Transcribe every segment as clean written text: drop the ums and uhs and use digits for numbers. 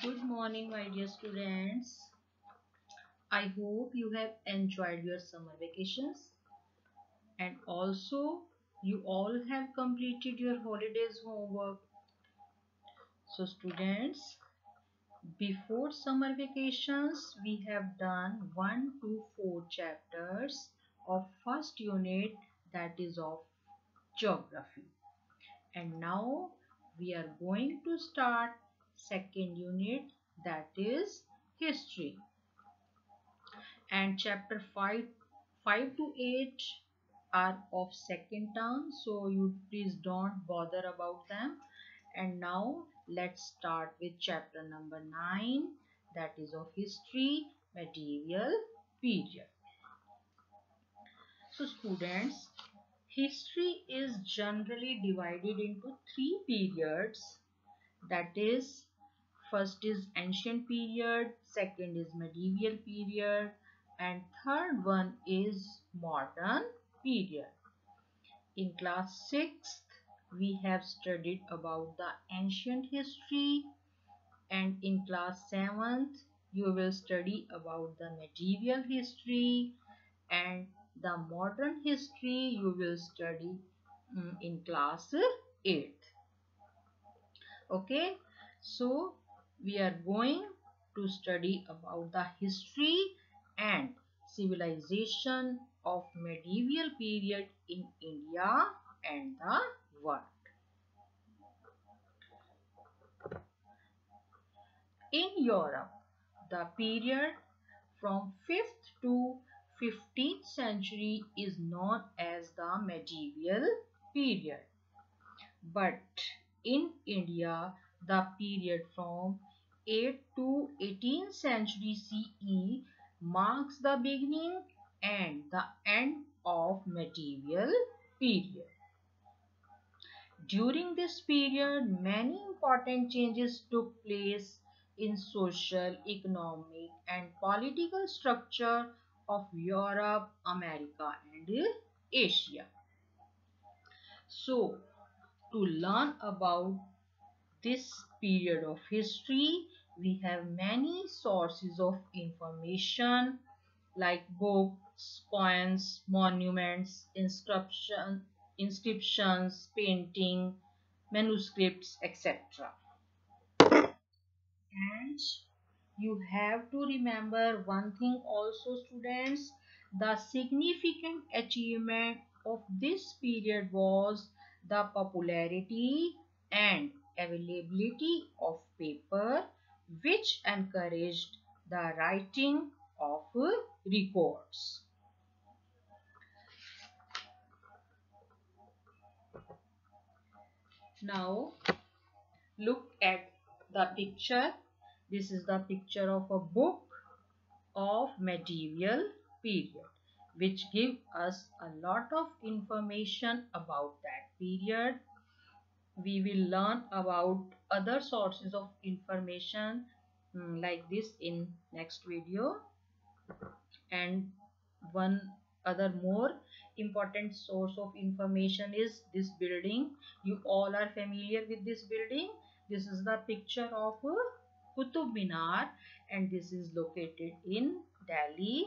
Good morning, my dear students. I hope you have enjoyed your summer vacations and also you all have completed your holidays homework. So, students, before summer vacations, we have done 1 to 4 chapters of first unit, that is of geography. And now we are going to start second unit, that is history. And chapter 5 to 8 are of second term, so you please don't bother about them. And now let's start with chapter number 9, that is of history, medieval period. So students, history is generally divided into 3 periods, that is, first is ancient period, second is medieval period, and third one is modern period. In class 6th, we have studied about the ancient history, and in class 7th, you will study about the medieval history, and the modern history you will study in class 8th. Okay, so we are going to study about the history and civilization of medieval period in India and the world. In Europe, the period from 5th to 15th century is known as the medieval period. But in India, the period from 8th to 18th century CE marks the beginning and the end of medieval period. During this period, many important changes took place in social, economic, and political structure of Europe, America, and Asia. So, to learn about this period of history, we have many sources of information like books, poems, monuments, inscriptions, painting, manuscripts, etc. And you have to remember one thing also, students. The significant achievement of this period was the popularity and availability of paper, which encouraged the writing of records. Now look at the picture. This is the picture of a book of medieval period, which give us a lot of information about that period. We will learn about other sources of information like this in next video. And one other more important source of information is this building. You all are familiar with this building. This is the picture of Qutub Minar, and this is located in Delhi,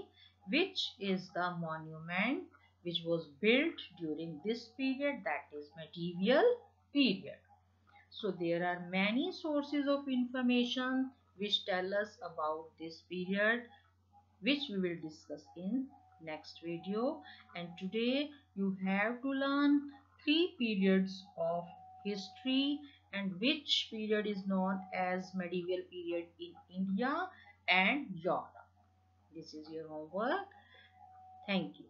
which is the monument which was built during this period, that is medieval period. So there are many sources of information which tell us about this period, which we will discuss in next video. And today you have to learn 3 periods of history and which period is known as medieval period in India and Europe. This is your homework. Thank you.